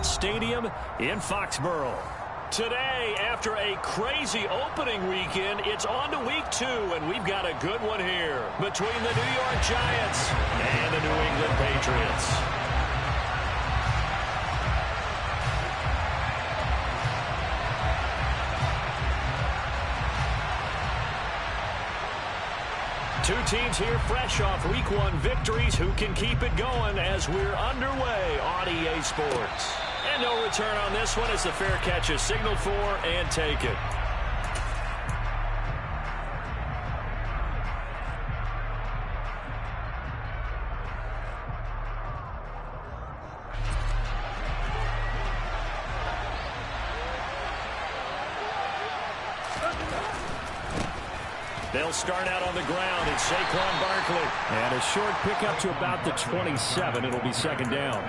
Emirates Stadium in Foxborough. Today, after a crazy opening weekend, it's on to week 2, and we've got a good one here between the New York Giants and the New England Patriots. Two teams here fresh off week 1 victories. Who can keep it going as we're underway on EA Sports? And no return on this one as the fair catch is signaled for and taken. They'll start out on the ground. It's Saquon Barkley. And a short pickup to about the 27. It'll be second down.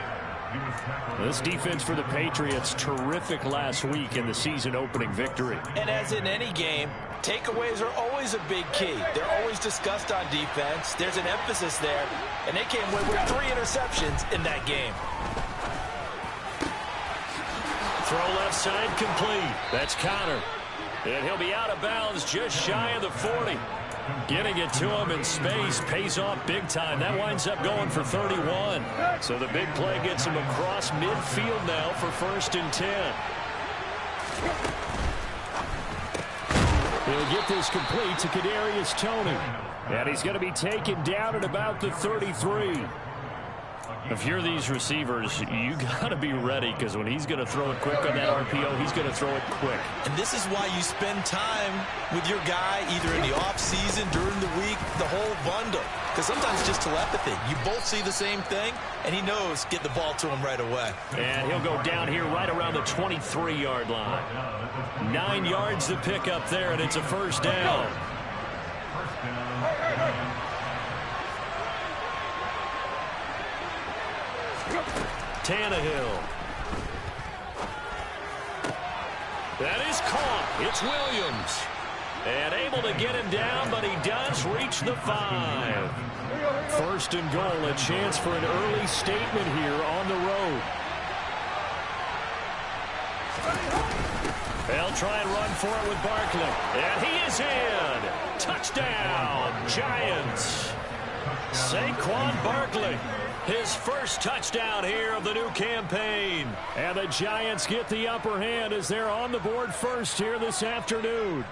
This defense for the Patriots, terrific last week in the season-opening victory. And as in any game, takeaways are always a big key. They're always discussed on defense. There's an emphasis there, and they came away with 3 interceptions in that game. Throw left side complete. That's Connor. And he'll be out of bounds just shy of the 40. Getting it to him in space pays off big time. That winds up going for 31. So the big play gets him across midfield now for 1st and 10. He'll get this complete to Kadarius Toney. And he's going to be taken down at about the 33. If you're these receivers, you got to be ready, because when he's going to throw it quick on that RPO, he's going to throw it quick. And this is why you spend time with your guy either in the offseason, during the week, the whole bundle. Because sometimes it's just telepathy. You both see the same thing, and he knows get the ball to him right away. And he'll go down here right around the 23-yard line. 9 yards to pick up there, and it's a first down. Tannehill. That is caught. It's Williams. And able to get him down, but he does reach the 5. 1st and goal, a chance for an early statement here on the road. They'll try and run for it with Barkley. And he is in. Touchdown, Giants. Saquon Barkley. His first touchdown here of the new campaign. And the Giants get the upper hand as they're on the board first here this afternoon.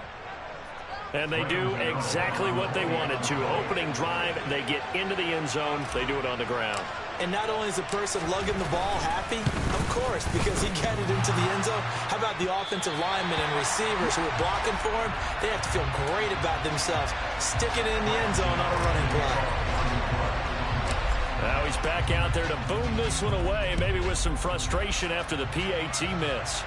And they do exactly what they wanted to. Opening drive, they get into the end zone. They do it on the ground. And not only is the person lugging the ball happy, of course, because he got it into the end zone. How about the offensive linemen and receivers who are blocking for him? They have to feel great about themselves, sticking it in the end zone on a running play. Now he's back out there to boom this one away, maybe with some frustration after the PAT miss.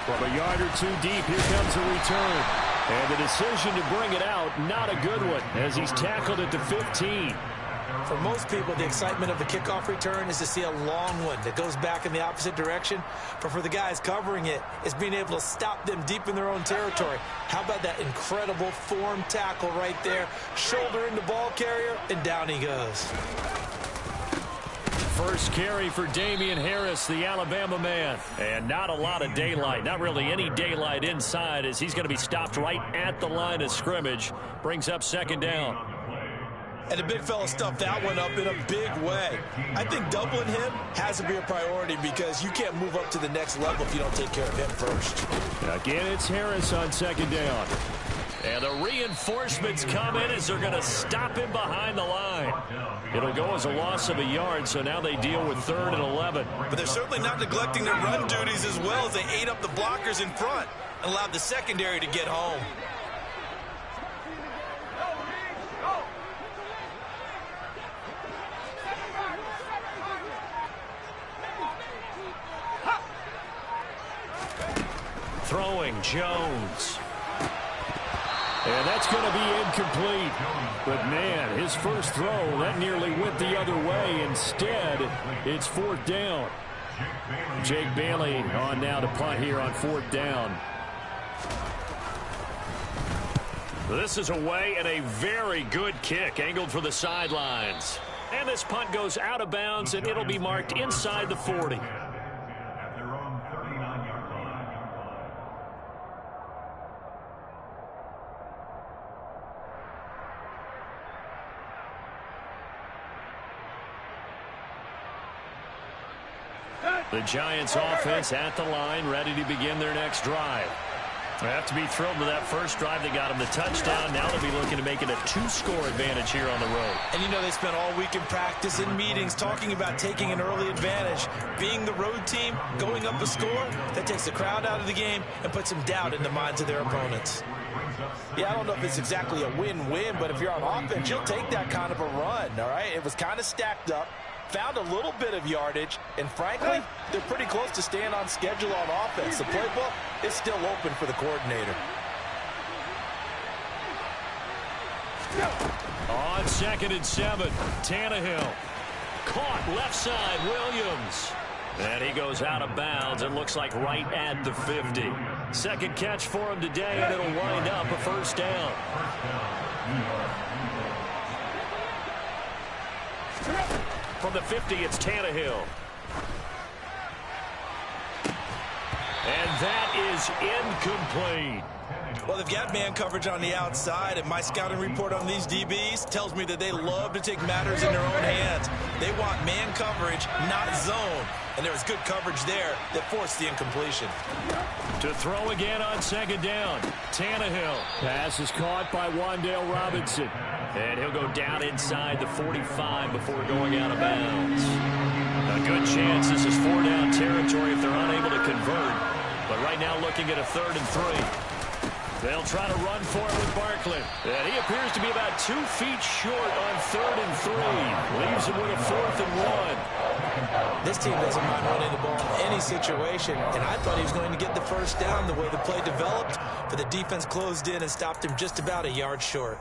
From a yard or 2 deep, here comes a return. And the decision to bring it out, not a good one, as he's tackled at the 15. For most people, the excitement of the kickoff return is to see a long one that goes back in the opposite direction. But for the guys covering it, it's being able to stop them deep in their own territory. How about that incredible form tackle right there? Shoulder in the ball carrier, and down he goes. First carry for Damian Harris, the Alabama man. And not a lot of daylight, not really any daylight inside, as he's going to be stopped right at the line of scrimmage. Brings up 2nd down. And the big fella stuffed that one up in a big way. I think doubling him has to be a priority, because you can't move up to the next level if you don't take care of him first. Again, it's Harris on 2nd down. And the reinforcements come in as they're going to stop him behind the line. It'll go as a loss of a yard, so now they deal with 3rd and 11. But they're certainly not neglecting their run duties as well, as they ate up the blockers in front and allowed the secondary to get home. Throwing Jones. And that's going to be incomplete. But, man, his first throw, that nearly went the other way. Instead, it's 4th down. Jake Bailey on now to punt here on 4th down. This is away, and a very good kick angled for the sidelines. And this punt goes out of bounds, and it'll be marked inside the 40. The Giants offense at the line, ready to begin their next drive. They have to be thrilled with that first drive. They got them the touchdown. Now they'll be looking to make it a 2-score advantage here on the road. And you know they spent all week in practice, in meetings, talking about taking an early advantage. Being the road team, going up a score, that takes the crowd out of the game and puts some doubt in the minds of their opponents. Yeah, I don't know if it's exactly a win-win, but if you're on offense, you'll take that kind of a run, all right? It was kind of stacked up. Found a little bit of yardage, and frankly, they're pretty close to staying on schedule on offense. The playbook is still open for the coordinator. On 2nd and 7, Tannehill. Caught left side, Williams. And he goes out of bounds. It looks like right at the 50. Second catch for him today, and it'll wind up a first down. From the 50, it's Tannehill. And that is incomplete. Well, they've got man coverage on the outside, and my scouting report on these DBs tells me that they love to take matters in their own hands. They want man coverage, not zone. And there was good coverage there that forced the incompletion. To throw again on 2nd down, Tannehill. Pass is caught by Wan'Dale Robinson. And he'll go down inside the 45 before going out of bounds. A good chance this is 4-down territory if they're unable to convert. But right now looking at a 3rd and 3. They'll try to run for it with Barkley. And he appears to be about 2 feet short on 3rd and 3. Leaves him with a 4th and 1. This team doesn't mind running the ball in any situation, and I thought he was going to get the first down the way the play developed, but the defense closed in and stopped him just about a yard short.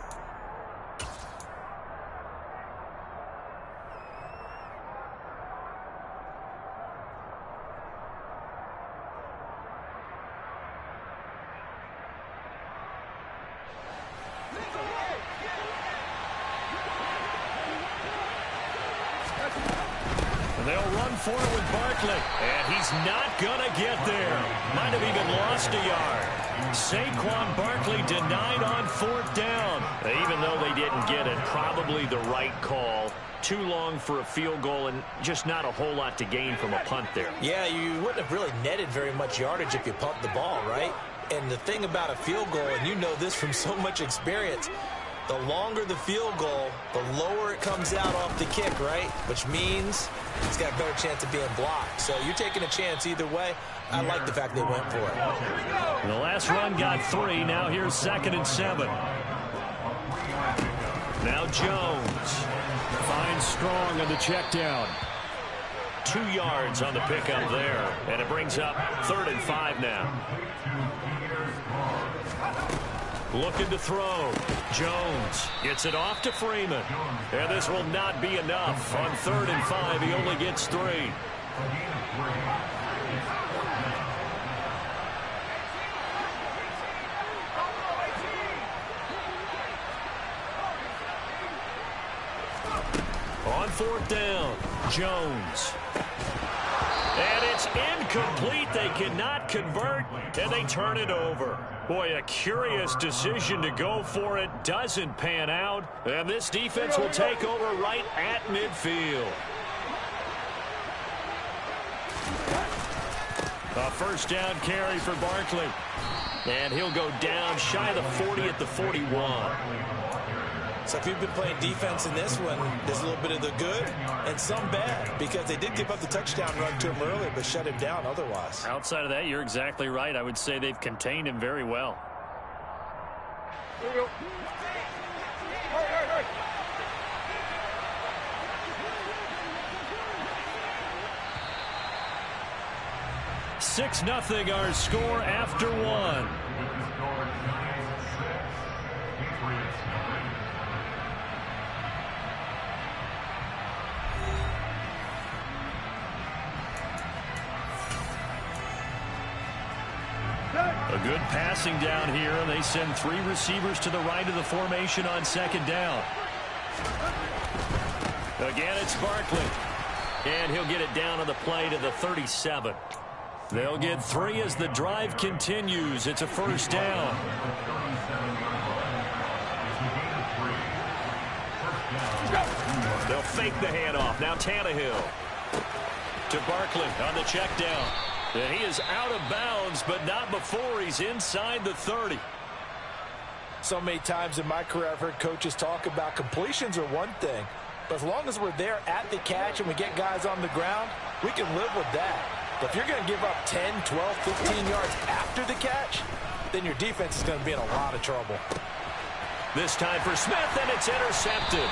They'll run for it with Barkley. And he's not going to get there. Might have even lost a yard. Saquon Barkley denied on 4th down. Even though they didn't get it, probably the right call. Too long for a field goal and just not a whole lot to gain from a punt there. Yeah, you wouldn't have really netted very much yardage if you pumped the ball, right? And the thing about a field goal, and you know this from so much experience, the longer the field goal, the lower it comes out off the kick, right? Which means it's got a better chance of being blocked. So you're taking a chance either way. I like the fact they went for it. The last run got 3. Now here's 2nd and 7. Now Jones finds Strong on the check down. 2 yards on the pickup there. And it brings up 3rd and 5 now. Looking to throw. Jones gets it off to Freeman. And this will not be enough. On 3rd and 5, he only gets 3. On 4th down, Jones. And it's incomplete. They cannot convert, and they turn it over. Boy, a curious decision to go for it. Doesn't pan out, and this defense will take over right at midfield. A first down carry for Barkley. And he'll go down shy of the 40 at the 41. So if you've been playing defense in this one, there's a little bit of the good and some bad, because they did give up the touchdown run to him earlier, but shut him down otherwise. Outside of that, you're exactly right. I would say they've contained him very well. Here we go. 6-0 our score after 1. A good passing down here. They send 3 receivers to the right of the formation on 2nd down. Again, it's Barkley. And he'll get it down on the play to the 37. They'll get 3 as the drive continues. It's a first down. They'll fake the handoff. Now Tannehill to Barkley on the check down. And he is out of bounds, but not before he's inside the 30. So many times in my career I've heard coaches talk about completions are one thing, but as long as we're there at the catch and we get guys on the ground, we can live with that. But if you're going to give up 10, 12, 15 yards after the catch, then your defense is going to be in a lot of trouble. This time for Smith, and it's intercepted.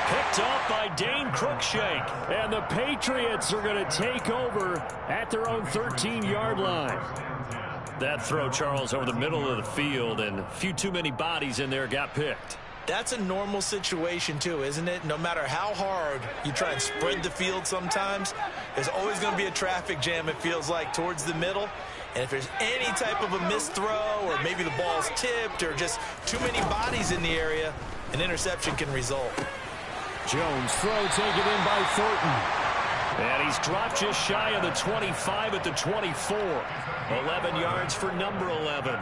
Picked off by Dane Cruikshank. And the Patriots are going to take over at their own 13-yard line. That throw, Charles, over the middle of the field, and a few too many bodies in there got picked. That's a normal situation, too, isn't it? No matter how hard you try and spread the field sometimes, there's always going to be a traffic jam, it feels like, towards the middle. And if there's any type of a missed throw or maybe the ball's tipped or just too many bodies in the area, an interception can result. Jones throw taken in by Thornton. And he's dropped just shy of the 25 at the 24. 11 yards for number 11.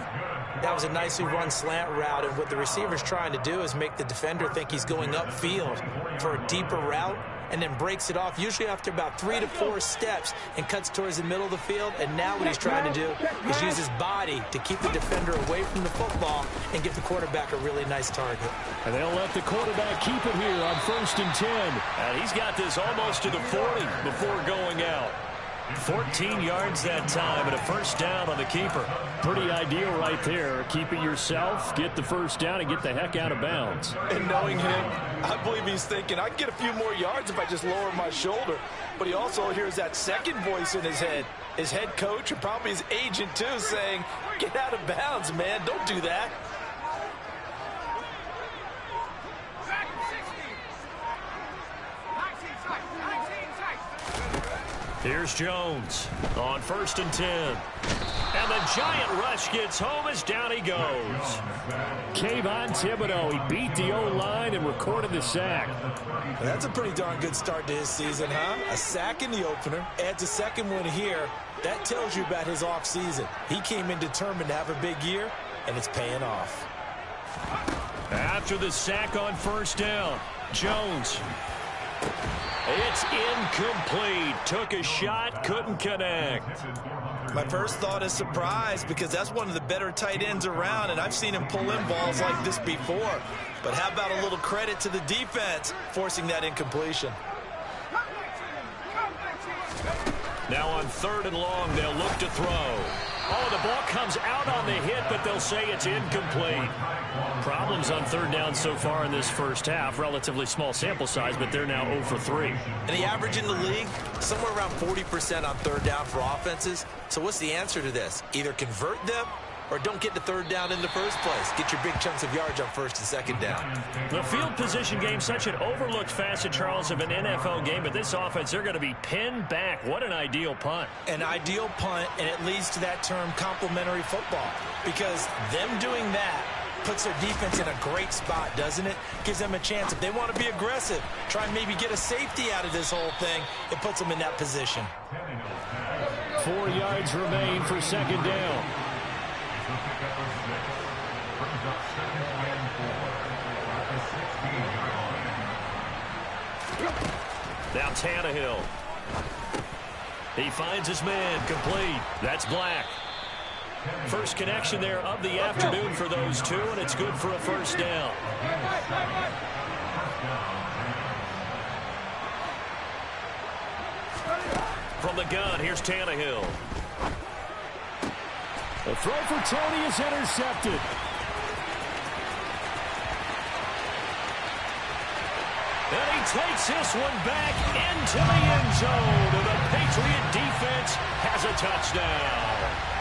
That was a nicely run slant route, and what the receiver's trying to do is make the defender think he's going upfield for a deeper route and then breaks it off, usually after about 3 to 4 steps, and cuts towards the middle of the field. And now what he's trying to do is use his body to keep the defender away from the football and give the quarterback a really nice target. And they'll let the quarterback keep it here on 1st and 10. And he's got this almost to the 40 before going out. 14 yards that time and a first down on the keeper. Pretty ideal right there. Keep it yourself, get the first down, and get the heck out of bounds. And knowing him, I believe he's thinking, I can get a few more yards if I just lower my shoulder. But he also hears that second voice in his head. His head coach and probably his agent, too, saying, get out of bounds, man. Don't do that. Here's Jones on 1st and 10. And the giant rush gets home as down he goes. Kayvon Thibodeau, he beat the O-line and recorded the sack. That's a pretty darn good start to his season, huh? A sack in the opener, adds a second one here. That tells you about his offseason. He came in determined to have a big year, and it's paying off. After the sack on 1st down, Jones. It's incomplete. Took a shot, couldn't connect. My first thought is surprise, because that's one of the better tight ends around, and I've seen him pull in balls like this before. But how about a little credit to the defense forcing that incompletion? Now on 3rd and long, they'll look to throw. Oh, the ball comes out on the hit, but they'll say it's incomplete. Problems on 3rd down so far in this first half. Relatively small sample size, but they're now 0 for 3. And the average in the league, somewhere around 40% on 3rd down for offenses. So what's the answer to this? Either convert them or don't get the 3rd down in the first place. Get your big chunks of yards on 1st and 2nd down. The field position game, such an overlooked facet, Charles, of an NFL game. But this offense, they're going to be pinned back. What an ideal punt. An ideal punt, and it leads to that term complementary football. Because them doing that puts their defense in a great spot, doesn't it? Gives them a chance. If they want to be aggressive, try and maybe get a safety out of this whole thing, it puts them in that position. 4 yards remain for 2nd down. Now Tannehill. He finds his man, complete. That's Black. First connection there of the afternoon for those two, and it's good for a first down. From the gun, here's Tannehill. The throw for Tony is intercepted. And he takes this one back into the end zone. And the Patriot defense has a touchdown.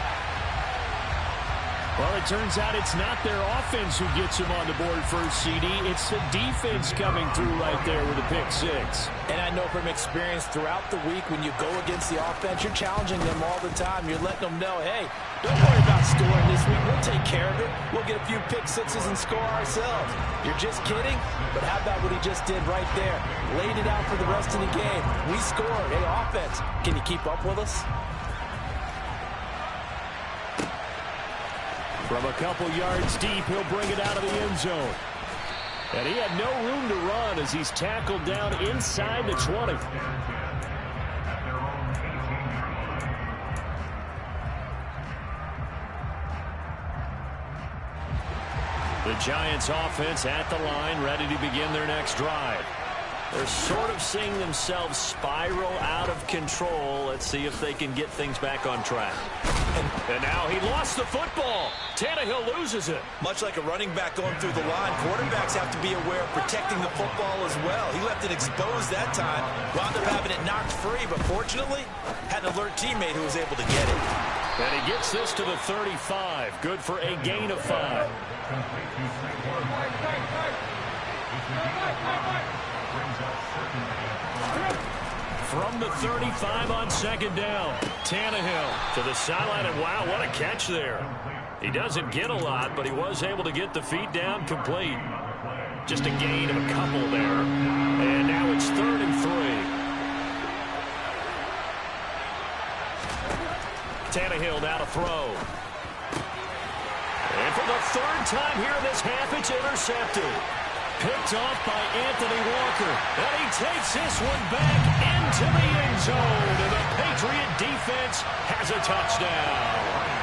Well, it turns out it's not their offense who gets them on the board first, CD. It's the defense coming through right there with a pick six. And I know from experience throughout the week, when you go against the offense, you're challenging them all the time. You're letting them know, hey, don't worry about scoring this week. We'll take care of it. We'll get a few pick sixes and score ourselves. You're just kidding? But how about what he just did right there? Laid it out for the rest of the game. We scored. Hey, offense, can you keep up with us? From a couple yards deep, he'll bring it out of the end zone. And he had no room to run as he's tackled down inside the 20. The Giants offense at the line, ready to begin their next drive. They're sort of seeing themselves spiral out of control. Let's see if they can get things back on track. And now he lost the football. Tannehill loses it. Much like a running back going through the line, quarterbacks have to be aware of protecting the football as well. He left it exposed that time, wound up having it knocked free, but fortunately, had an alert teammate who was able to get it. And he gets this to the 35. Good for a gain of 5. From the 35 on second down, Tannehill to the sideline, and wow, what a catch there. He doesn't get a lot, but he was able to get the feet down complete. Just a gain of a couple there. And now it's 3rd and 3. Tannehill now to throw. And for the 3rd time here in this half, it's intercepted. Picked off by Anthony Walker. And he takes this one back into the end zone. And the Patriot defense has a touchdown.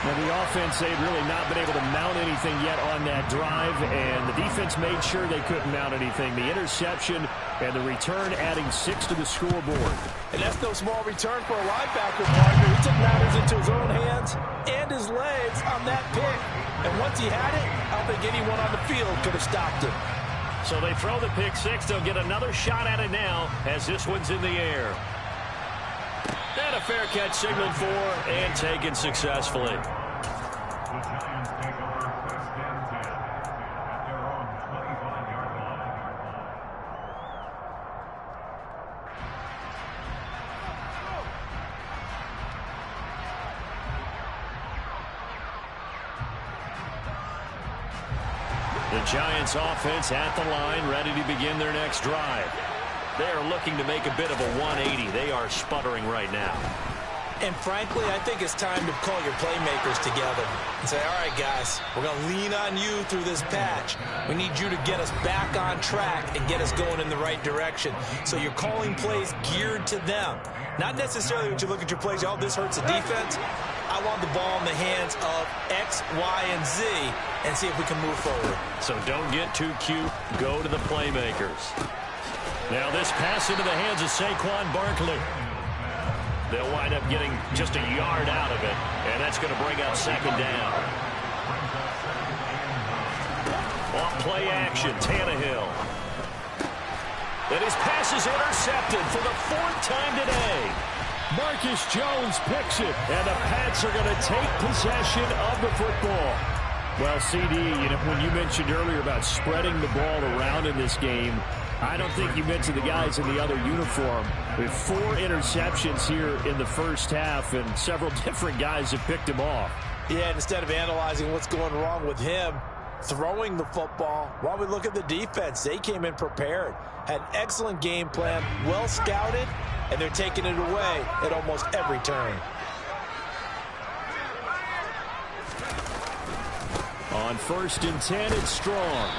Now, the offense, they've really not been able to mount anything yet on that drive, and the defense made sure they couldn't mount anything. The interception and the return adding 6 to the scoreboard. And that's no small return for a linebacker, partner. He took matters into his own hands and his legs on that pick. And once he had it, I don't think anyone on the field could have stopped him. So they throw the pick six. They'll get another shot at it now as this one's in the air. And a fair catch signaled for and taken successfully. The Giants offense at the line, ready to begin their next drive. They are looking to make a bit of a 180. They are sputtering right now. And frankly, I think it's time to call your playmakers together and say, all right, guys, we're going to lean on you through this patch. We need you to get us back on track and get us going in the right direction. So you're calling plays geared to them. Not necessarily when you look at your plays, oh, this hurts the defense. I want the ball in the hands of X, Y, and Z and see if we can move forward. So don't get too cute. Go to the playmakers. Now this pass into the hands of Saquon Barkley. They'll wind up getting just a yard out of it, and that's going to bring up 2nd down. Off play action, Tannehill. And his pass is intercepted for the 4th time today. Marcus Jones picks it, and the Pats are going to take possession of the football. Well, CD, when you mentioned earlier about spreading the ball around in this game, I don't think you mentioned the guys in the other uniform. We have 4 interceptions here in the first half, and several different guys have picked him off. Yeah, instead of analyzing what's going wrong with him, throwing the football, while we look at the defense, they came in prepared, had an excellent game plan, well scouted, and they're taking it away at almost every turn. On 1st and 10, it's Strong.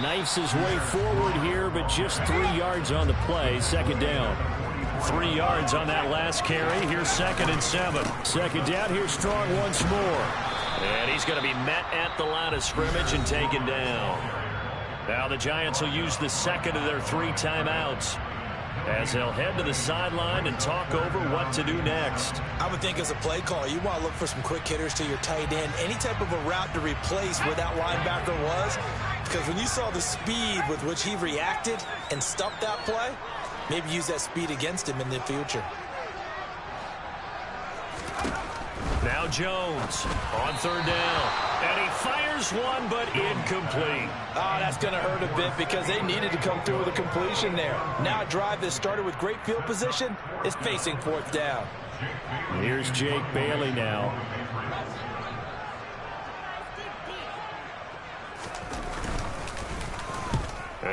Knifes his way forward here, but just 3 yards on the play. 2nd down. 3 yards on that last carry. Here's 2nd and 7. 2nd down. Here's Strong once more. And he's going to be met at the line of scrimmage and taken down. Now the Giants will use the 2nd of their 3 timeouts as they'll head to the sideline and talk over what to do next. I would think as a play caller, you want to look for some quick hitters to your tight end. Any type of a route to replace where that linebacker was. Because when you saw the speed with which he reacted and stuffed that play, maybe use that speed against him in the future. Now Jones on third down. And he fires one, but incomplete. Oh, that's going to hurt a bit because they needed to come through with a completion there. Now a drive that started with great field position is facing fourth down. Here's Jake Bailey now.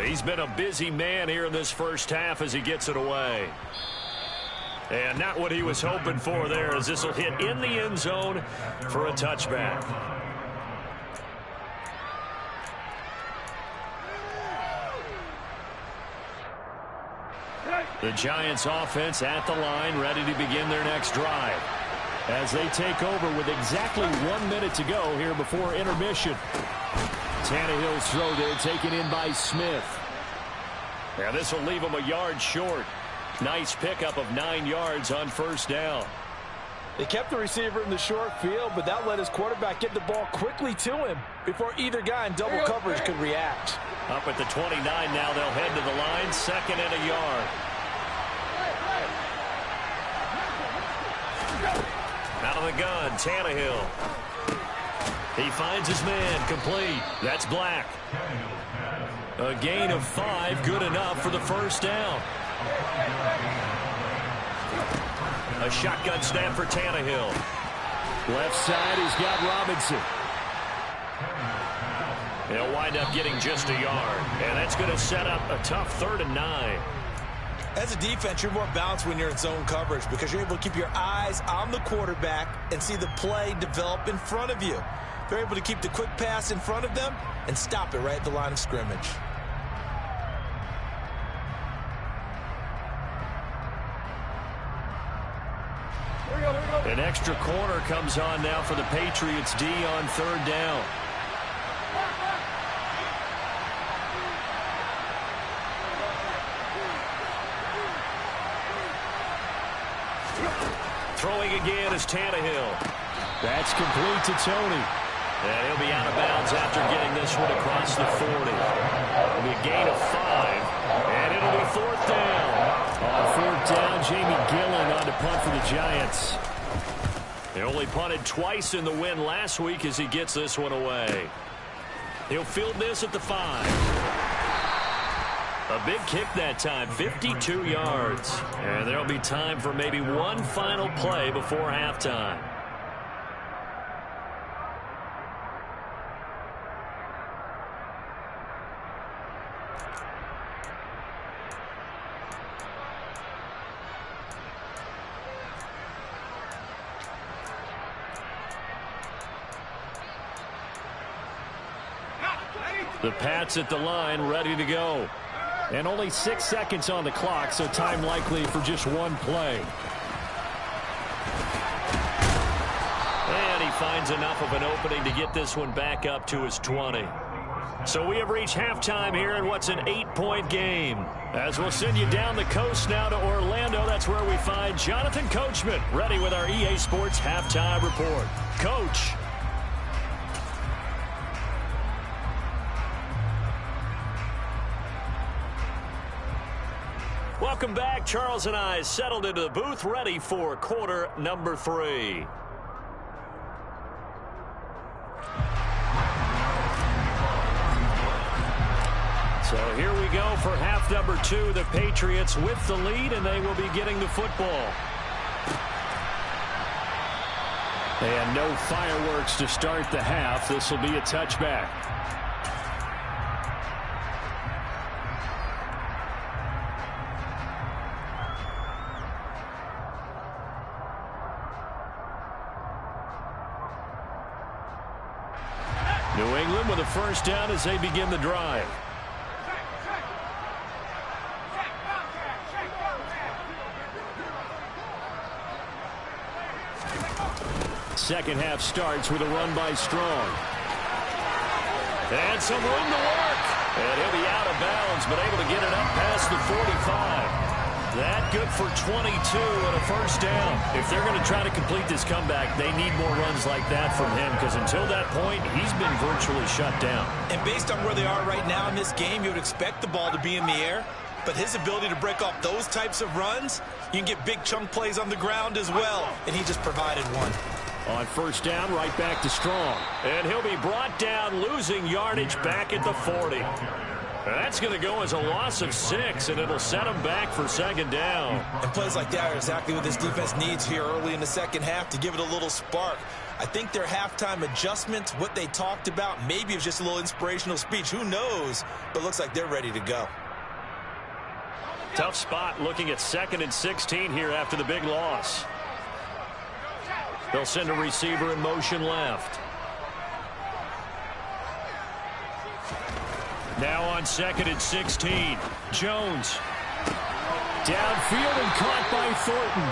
He's been a busy man here in this first half as he gets it away. And not what he was hoping for there, as this will hit in the end zone for a touchback. The Giants offense at the line, ready to begin their next drive, as they take over with exactly 1 minute to go here before intermission. Tannehill's throw there taken in by Smith. Now this will leave him a yard short. Nice pickup of 9 yards on first down. They kept the receiver in the short field, but that let his quarterback get the ball quickly to him before either guy in double coverage could react. Up at the 29 now, they'll head to the line, 2nd and a yard. Out of the gun, Tannehill. He finds his man, complete. That's Black. A gain of 5, good enough for the first down. A shotgun snap for Tannehill. Left side, he's got Robinson. They'll wind up getting just a yard. And that's going to set up a tough 3rd and 9. As a defense, you're more balanced when you're in zone coverage because you're able to keep your eyes on the quarterback and see the play develop in front of you. They're able to keep the quick pass in front of them and stop it right at the line of scrimmage. An extra corner comes on now for the Patriots D on 3rd down. Throwing again is Tannehill. That's complete to Tony. And he'll be out of bounds after getting this one across the 40. It'll be a gain of 5. And it'll be 4th down. On 4th down, Jamie Gillen on to punt for the Giants. They only punted twice in the win last week as he gets this one away. He'll field this at the 5. A big kick that time, 52 yards. And there'll be time for maybe one final play before halftime. The Pats at the line, ready to go. And only 6 seconds on the clock, so time likely for just one play. And he finds enough of an opening to get this one back up to his 20. So we have reached halftime here in what's an 8-point game. As we'll send you down the coast now to Orlando, that's where we find Jonathan Coachman, ready with our EA Sports Halftime Report. Coach. Welcome back. Charles and I settled into the booth, ready for quarter number 3. So here we go for half number 2. The Patriots with the lead, and they will be getting the football. And no fireworks to start the half. This will be a touchback. New England with a first down as they begin the drive. Second half starts with a run by Strong. And some room to work. And he'll be out of bounds, but able to get it up past the 45. That good for 22 and a first down. If they're going to try to complete this comeback, they need more runs like that from him, because until that point, he's been virtually shut down. And based on where they are right now in this game, you would expect the ball to be in the air. But his ability to break off those types of runs, you can get big chunk plays on the ground as well. And he just provided one. On first down, right back to Strong. And he'll be brought down, losing yardage back at the 40. That's going to go as a loss of 6, and it'll set him back for second down. And plays like that are exactly what this defense needs here early in the second half to give it a little spark. I think their halftime adjustments, what they talked about, maybe it was just a little inspirational speech. Who knows? But it looks like they're ready to go. Tough spot looking at 2nd and 16 here after the big loss. They'll send a receiver in motion left. Now on 2nd and 16. Jones. Downfield and caught by Thornton.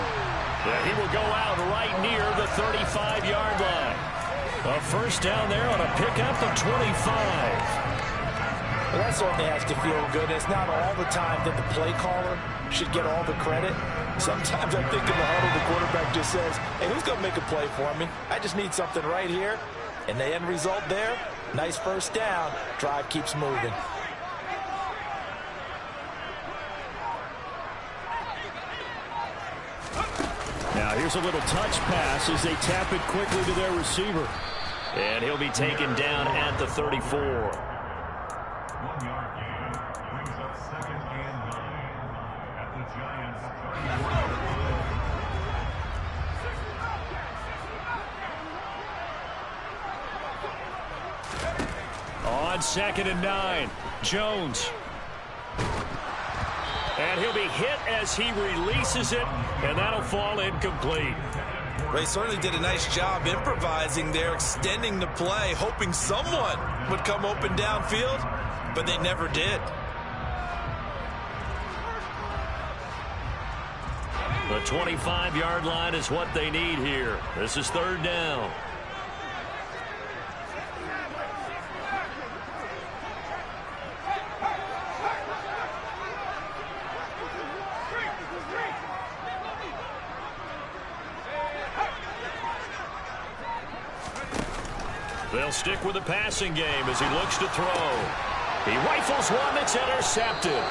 Yeah, he will go out right near the 35-yard line. A first down there on a pickup of 25. Well, that certainly has to feel good. It's not all the time that the play caller should get all the credit. Sometimes I think in the huddle, the quarterback just says, hey, who's going to make a play for me? I just need something right here. And the end result there, nice first down. Drive keeps moving. Now here's a little touch pass as they tap it quickly to their receiver. And he'll be taken down at the 34. 1-yard gain brings up 2nd and 9 at the Giants. On 2nd and 9, Jones. And he'll be hit as he releases it, and that'll fall incomplete. Well, he certainly did a nice job improvising there, extending the play, hoping someone would come open downfield, but they never did. The 25-yard line is what they need here. This is 3rd down. They'll stick with the passing game as he looks to throw. He rifles one that's intercepted.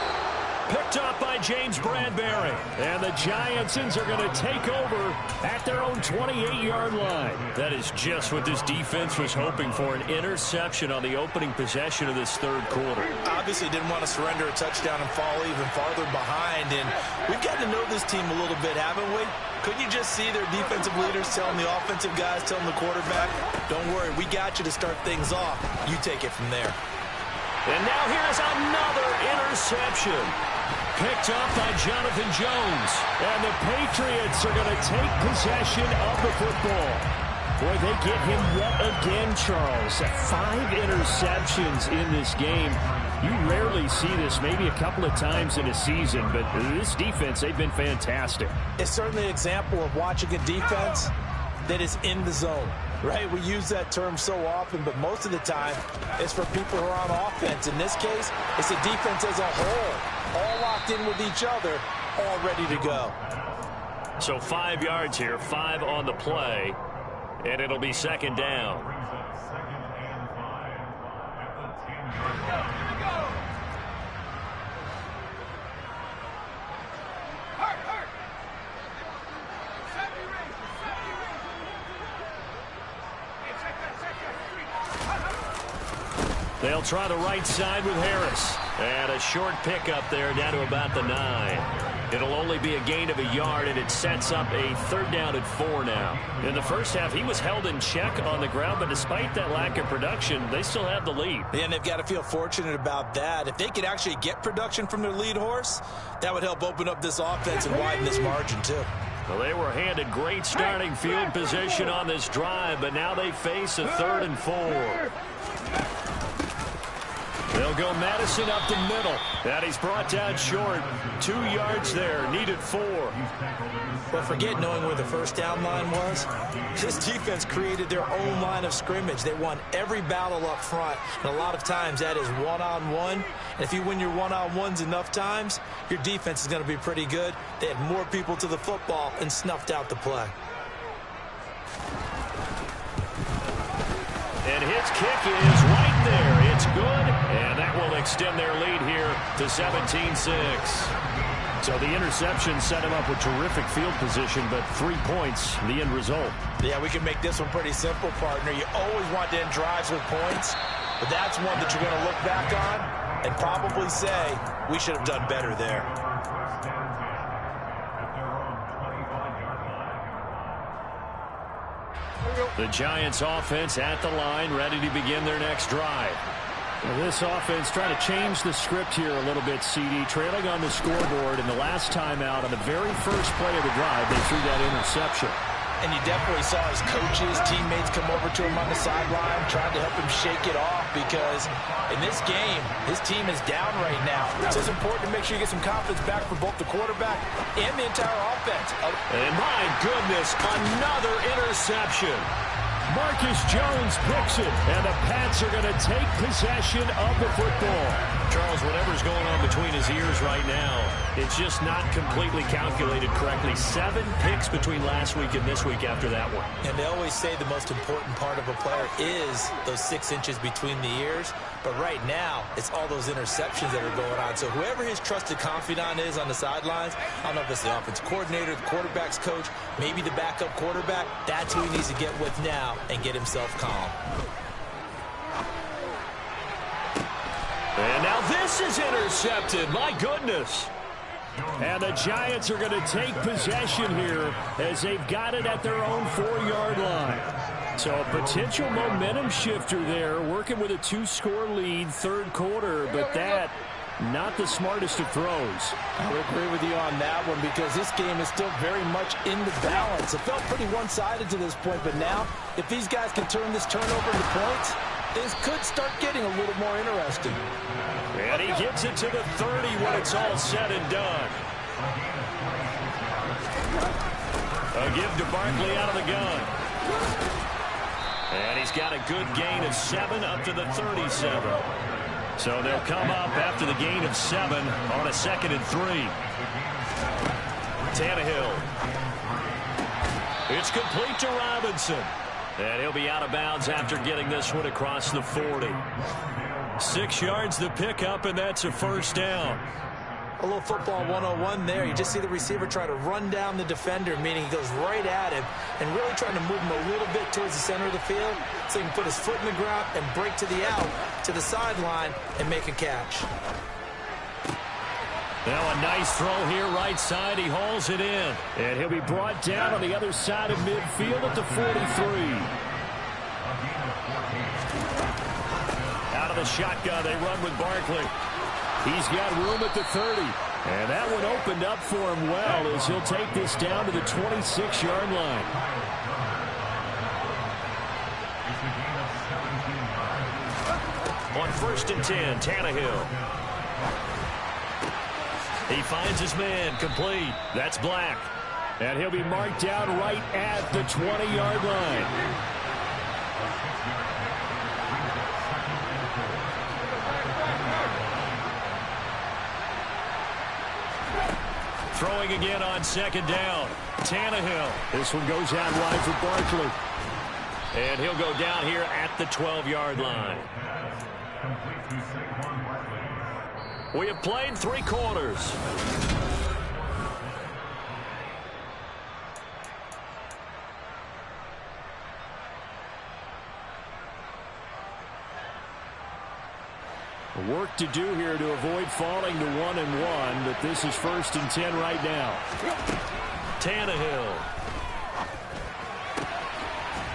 Picked up by James Bradbury. And the Giantsons are going to take over at their own 28-yard line. That is just what this defense was hoping for, an interception on the opening possession of this 3rd quarter. Obviously didn't want to surrender a touchdown and fall even farther behind. And we've got to know this team a little bit, haven't we? Couldn't you just see their defensive leaders telling the offensive guys, telling the quarterback, don't worry, we got you to start things off. You take it from there. And now here's another interception. Picked up by Jonathan Jones. And the Patriots are going to take possession of the football. Boy, they get him yet again, Charles. 5 interceptions in this game. You rarely see this, maybe a couple of times in a season, but this defense, they've been fantastic. It's certainly an example of watching a defense that is in the zone, right? We use that term so often, but most of the time it's for people who are on offense. In this case, it's the defense as a whole, all locked in with each other, all ready to go. So 5 yards here, 5 on the play, and it'll be 2nd down. Brings up 2nd and 5 at the 10-yard line. They'll try the right side with Harris. And a short pickup there down to about the 9. It'll only be a gain of a yard, and it sets up a 3rd down and 4 now. In the first half, he was held in check on the ground, but despite that lack of production, they still have the lead. And they've got to feel fortunate about that. If they could actually get production from their lead horse, that would help open up this offense and widen this margin too. Well, they were handed great starting field position on this drive, but now they face a 3rd and 4. They'll go Madison up the middle. And he's brought down short. 2 yards there. Needed 4. But forget knowing where the first down line was. This defense created their own line of scrimmage. They won every battle up front. And a lot of times that is one-on-one. And if you win your one-on-ones enough times, your defense is going to be pretty good. They had more people to the football and snuffed out the play. And his kick is right there. It's good, and that will extend their lead here to 17-6. So the interception set him up with terrific field position, but 3 points, the end result. Yeah, we can make this one pretty simple, partner. You always want to end drives with points, but that's one that you're going to look back on and probably say, we should have done better there. The Giants offense at the line, ready to begin their next drive. Well, this offense trying to change the script here a little bit, CD. Trailing on the scoreboard, and the last time out on the very first play of the drive, they threw that interception. And you definitely saw his coaches, teammates come over to him on the sideline, trying to help him shake it off because in this game, his team is down right now. So it's important to make sure you get some confidence back for both the quarterback and the entire offense. And my goodness, another interception. Marcus Jones picks it, and the Pats are going to take possession of the football. Charles, whatever's going on between his ears right now, it's just not completely calculated correctly. 7 picks between last week and this week after that one. And they always say the most important part of a player is those 6 inches between the ears. But right now, it's all those interceptions that are going on. So whoever his trusted confidant is on the sidelines, I don't know if it's the offensive coordinator, the quarterback's coach, maybe the backup quarterback, that's who he needs to get with now and get himself calm. And now this is intercepted. My goodness. And the Giants are going to take possession here as they've got it at their own 4-yard line. So a potential momentum shifter there, working with a 2-score lead, third quarter, but that not the smartest of throws. I would agree with you on that one because this game is still very much in the balance. It felt pretty one-sided to this point, but now if these guys can turn this turnover into points, this could start getting a little more interesting. And he gets it to the 30 when it's all said and done. A give to Barkley out of the gun. And he's got a good gain of 7 up to the 37. So they'll come up after the gain of 7 on a 2nd and 3. Tannehill. It's complete to Robinson. And he'll be out of bounds after getting this one across the 40. 6 yards to pick up, and that's a first down. A little football 101 there. You just see the receiver try to run down the defender, meaning he goes right at him and really trying to move him a little bit towards the center of the field so he can put his foot in the ground and break to the out, to the sideline, and make a catch. Now a nice throw here right side. He hauls it in. And he'll be brought down on the other side of midfield at the 43. Out of the shotgun, they run with Barkley. He's got room at the 30. And that one opened up for him well as he'll take this down to the 26-yard line. On 1st and 10, Tannehill. He finds his man, complete. That's Black. And he'll be marked down right at the 20-yard line. Throwing again on 2nd down. Tannehill. This one goes out wide for Barkley. And he'll go down here at the 12-yard line. We have played 3 quarters. Work to do here to avoid falling to 1-1, but this is 1st and 10 right now. Tannehill.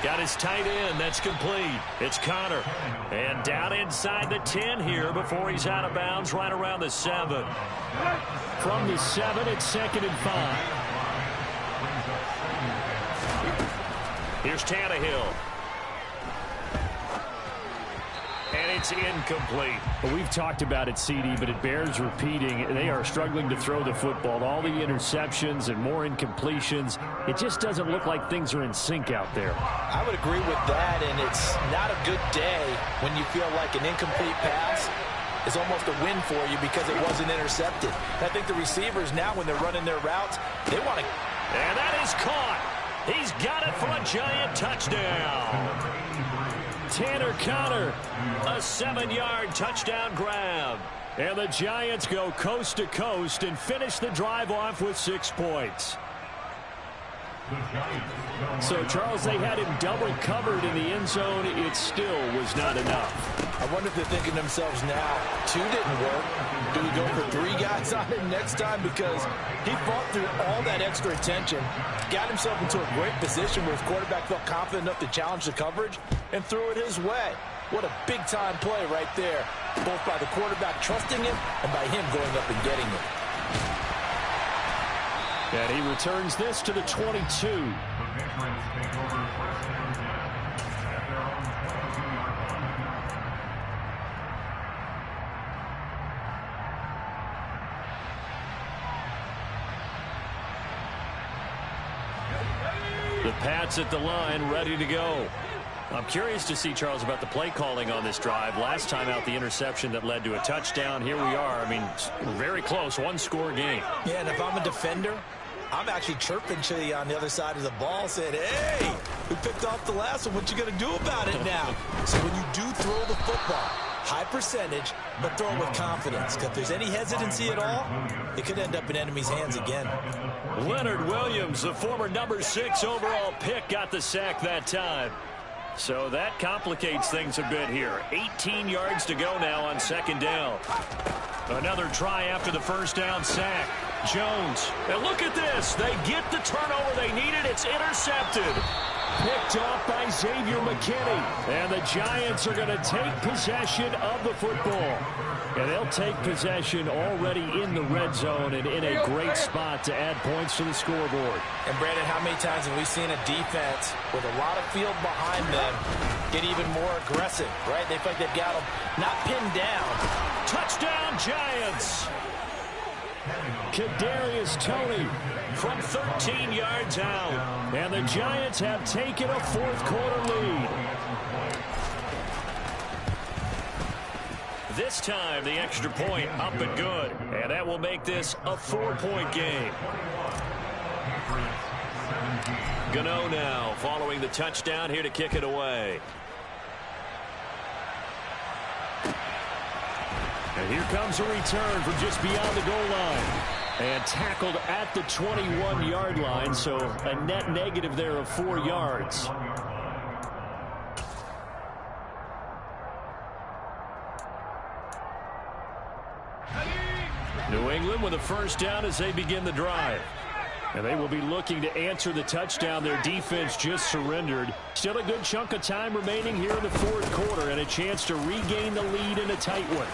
Got his tight end. That's complete. It's Connor. And down inside the 10 here before he's out of bounds right around the 7. From the 7, it's 2nd and 5. Here's Tannehill. And it's incomplete. Well, we've talked about it, CD, but it bears repeating. They are struggling to throw the football. All the interceptions and more incompletions. It just doesn't look like things are in sync out there. I would agree with that, and it's not a good day when you feel like an incomplete pass is almost a win for you because it wasn't intercepted. I think the receivers now, when they're running their routes, they want to... And that is caught. He's got it for a Giant touchdown. Tanner Connor, a 7-yard touchdown grab. And the Giants go coast to coast and finish the drive off with 6 points. So, Charles, they had him double covered in the end zone. It still was not enough. I wonder if they're thinking to themselves now, 2 didn't work. Do we go for 3 guys on him next time? Because he fought through all that extra attention, got himself into a great position where his quarterback felt confident enough to challenge the coverage and threw it his way. What a big-time play right there, both by the quarterback trusting him and by him going up and getting it. And he returns this to the 22. The Pats at the line, ready to go. I'm curious to see, Charles, about the play calling on this drive. Last time out, the interception that led to a touchdown. Here we are. I mean, very close, 1-score game. Yeah, and if I'm a defender, I'm actually chirping Chili on the other side of the ball, saying, hey, we picked off the last one. What you going to do about it now? So when you do throw the football, high percentage, but throw it with confidence. Because if there's any hesitancy at all, it could end up in enemy's hands again. Leonard Williams, the former number 6 overall pick, got the sack that time. So that complicates things a bit here. 18 yards to go now on 2nd down. Another try after the first down sack. Jones. And look at this. They get the turnover they needed. It's intercepted. Picked off by Xavier McKinney. And the Giants are going to take possession of the football. And they'll take possession already in the red zone and in a great spot to add points to the scoreboard. And, Brandon, how many times have we seen a defense with a lot of field behind them get even more aggressive, right? They feel like they've got them not pinned down. Touchdown, Giants! Kadarius Toney from 13 yards out. And the Giants have taken a 4th quarter lead. This time, the extra point up and good. And that will make this a 4-point game. Gano now following the touchdown here to kick it away. And here comes a return from just beyond the goal line. And tackled at the 21-yard line, so a net negative there of 4 yards. New England with a first down as they begin the drive. And they will be looking to answer the touchdown their defense just surrendered. Still a good chunk of time remaining here in the 4th quarter and a chance to regain the lead in a tight one.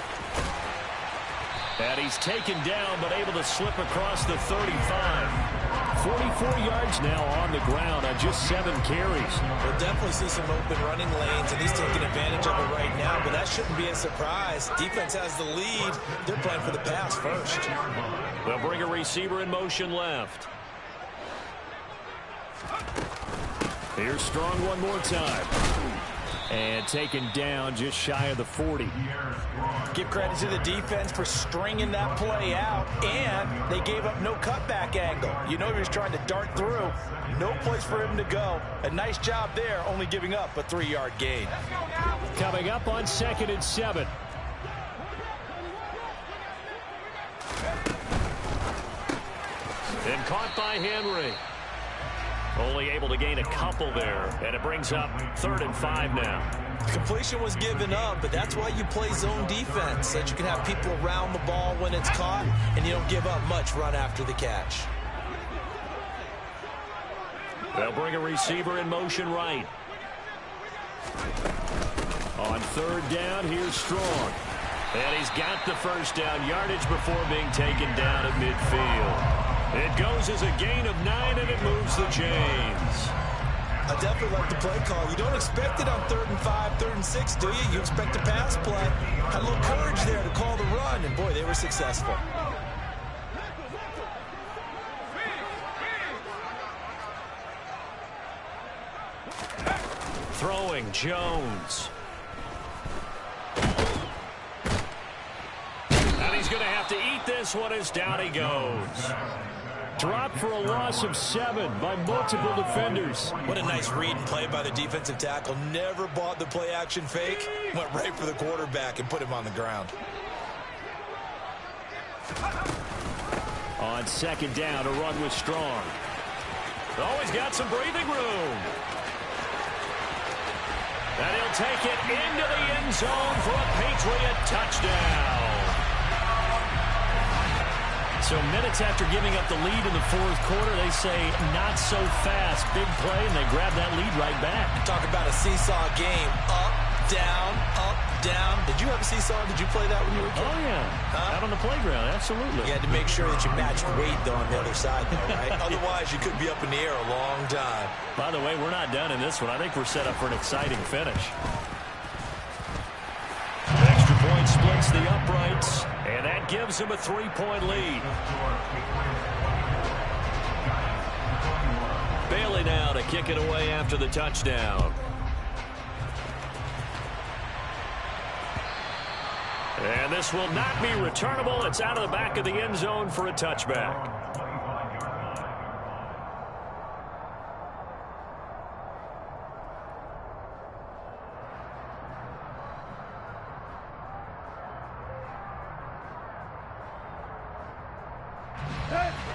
And he's taken down but able to slip across the 35. 44 yards now on the ground on just 7 carries. We'll definitely see some open running lanes, and he's taking advantage of it right now, but that shouldn't be a surprise. Defense has the lead. They're playing for the pass first. They'll bring a receiver in motion left. Here's Strong one more time. And taken down just shy of the 40. Give credit to the defense for stringing that play out, and they gave up no cutback angle. You know he was trying to dart through. No place for him to go. A nice job there, only giving up a 3-yard gain. Coming up on 2nd and 7. And caught by Henry. Only able to gain a couple there, and it brings up 3rd and 5 now. Completion was given up, but that's why you play zone defense, so that you can have people around the ball when it's caught, and you don't give up much run after the catch. They'll bring a receiver in motion right. On 3rd down, here's Strong. And he's got the first down yardage before being taken down at midfield. It goes as a gain of 9, and it moves the chains. I definitely like the play call. You don't expect it on 3rd and 5, 3rd and 6, do you? You expect a pass play. Had a little courage there to call the run, and boy, they were successful. Throwing Jones. And he's going to have to eat this one as down he goes. Dropped for a loss of 7 by multiple defenders. What a nice read and play by the defensive tackle. Never bought the play-action fake. Went right for the quarterback and put him on the ground. On second down, a run with Strong. Always got some breathing room. And he'll take it into the end zone for a Patriot touchdown. So minutes after giving up the lead in the fourth quarter, they say not so fast. Big play, and they grab that lead right back. Talk about a seesaw game. Up, down, up, down. Did you have a seesaw? Did you play that when you were a kid? Oh, yeah. Out on the playground, absolutely. You had to make sure that you matched weight, though, on the other side, though, right? Otherwise, you could be up in the air a long time. By the way, we're not done in this one. I think we're set up for an exciting finish. Extra point splits the uprights, and that gives them a 3-point lead. Bailey now to kick it away after the touchdown. And this will not be returnable. It's out of the back of the end zone for a touchback.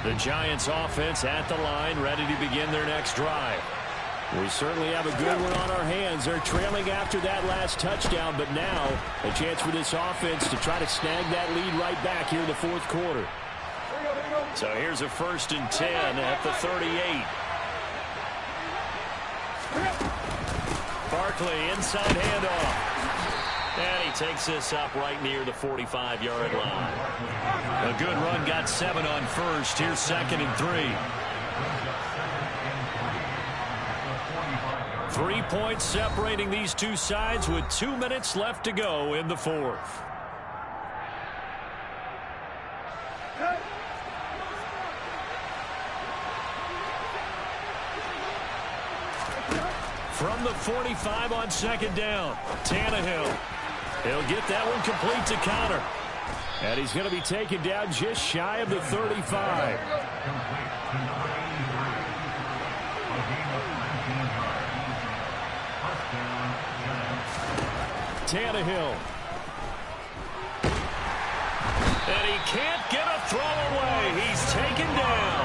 The Giants offense at the line, ready to begin their next drive. We certainly have a good one on our hands. They're trailing after that last touchdown, but now a chance for this offense to try to snag that lead right back here in the fourth quarter. So here's a 1st and 10 at the 38. Barkley inside handoff. And he takes this up right near the 45-yard line. A good run, got 7 on first. Here's 2nd and 3. 3 points separating these two sides with 2 minutes left to go in the fourth. From the 45 on 2nd down, Tannehill. He'll get that one complete to Conner. And he's going to be taken down just shy of the 35. Tannehill. And he can't get a throw away. He's taken down.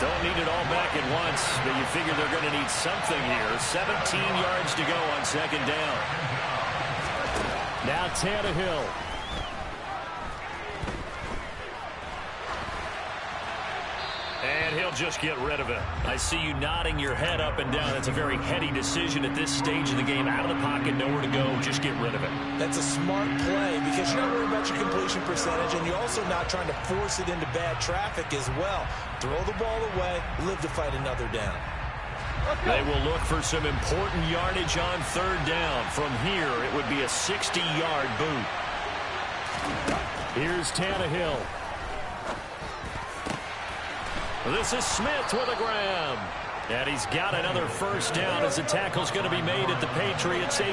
Don't need it all back at once, but you figure they're going to need something here. 17 yards to go on 2nd down. Now Tannehill. And he'll just get rid of it. I see you nodding your head up and down. It's a very heady decision at this stage of the game. Out of the pocket, nowhere to go. Just get rid of it. That's a smart play because you're not worried about your completion percentage, and you're also not trying to force it into bad traffic as well. Throw the ball away, live to fight another down. They will look for some important yardage on 3rd down. From here, it would be a 60-yard boot. Here's Tannehill. This is Smith with a grab. And he's got another 1st down as the tackle's going to be made at the Patriots 18.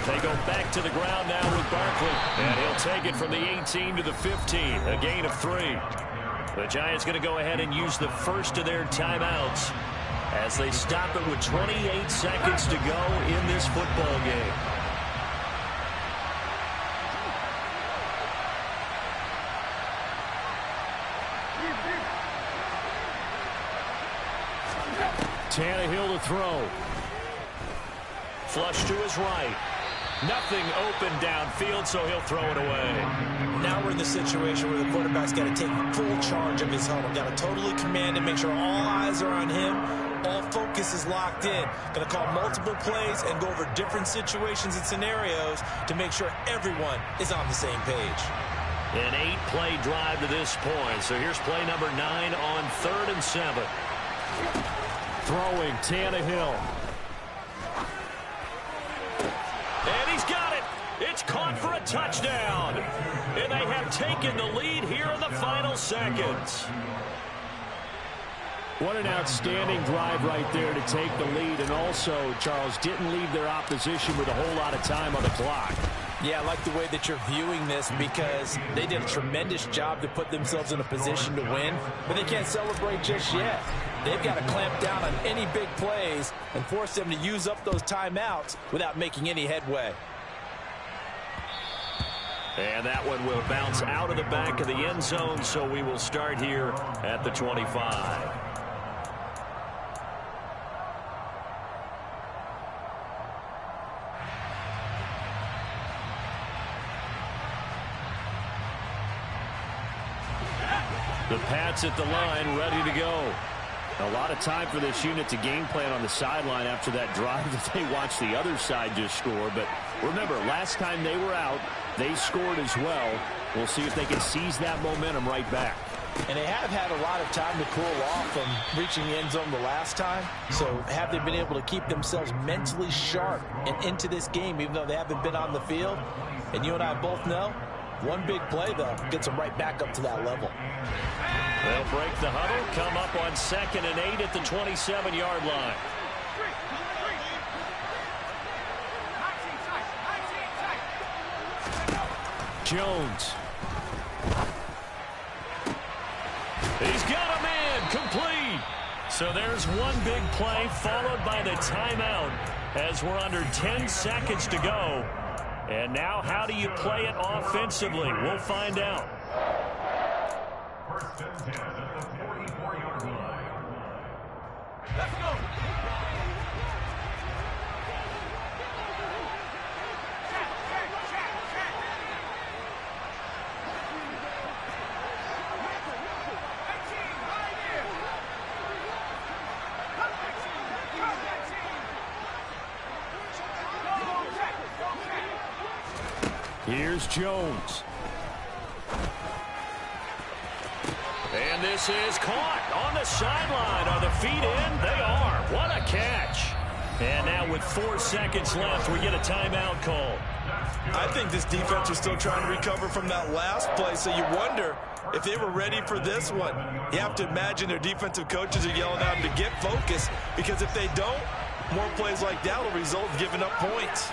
They go back to the ground now with Barkley. And he'll take it from the 18 to the 15. A gain of 3. The Giants going to go ahead and use the first of their timeouts as they stop it with 28 seconds to go in this football game. Tannehill to throw. Flush to his right. Nothing open downfield, so he'll throw it away. Now we're in the situation where the quarterback's got to take full charge of his huddle. Got to totally command it, make sure all eyes are on him. All focus is locked in. Going to call multiple plays and go over different situations and scenarios to make sure everyone is on the same page. An 8-play drive to this point. So here's play number 9 on 3rd and 7. Throwing, Tannehill. And he's got it. It's caught for a touchdown. And they have taken the lead here in the final seconds. What an outstanding drive right there to take the lead. And also, Charles, didn't leave their opposition with a whole lot of time on the clock. Yeah, I like the way that you're viewing this because they did a tremendous job to put themselves in a position to win, but they can't celebrate just yet. They've got to clamp down on any big plays and force them to use up those timeouts without making any headway. And that one will bounce out of the back of the end zone, so we will start here at the 25. The Pats at the line, ready to go. A lot of time for this unit to game plan on the sideline after that drive that they watched the other side just score. But remember, last time they were out, they scored as well. We'll see if they can seize that momentum right back. And they have had a lot of time to cool off from reaching the end zone the last time. So have they been able to keep themselves mentally sharp and into this game, even though they haven't been on the field? And you and I both know, one big play, though, gets them right back up to that level. They'll break the huddle, come up on 2nd and 8 at the 27-yard line. Jones. He's got a man, complete. So there's one big play followed by the timeout as we're under 10 seconds to go. And now how do you play it offensively? We'll find out. First and 10 at the 44-yard line. Let's go. Here's Jones. And this is caught on the sideline. Are the feet in? They are. What a catch. And now with 4 seconds left, we get a timeout call. I think this defense is still trying to recover from that last play, so you wonder if they were ready for this one. You have to imagine their defensive coaches are yelling at them to get focused, because if they don't, more plays like that will result in giving up points.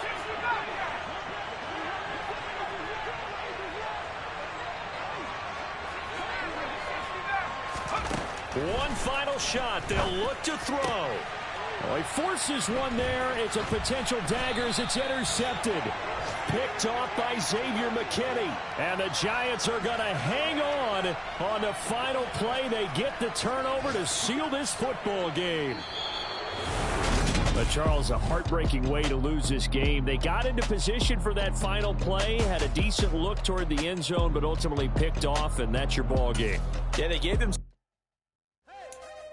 One final shot. They'll look to throw. Oh, he forces one there. It's a potential dagger as it's intercepted. Picked off by Xavier McKinney. And the Giants are going to hang on the final play. They get the turnover to seal this football game. But, Charles, a heartbreaking way to lose this game. They got into position for that final play, had a decent look toward the end zone, but ultimately picked off, and that's your ball game. Yeah, they gave them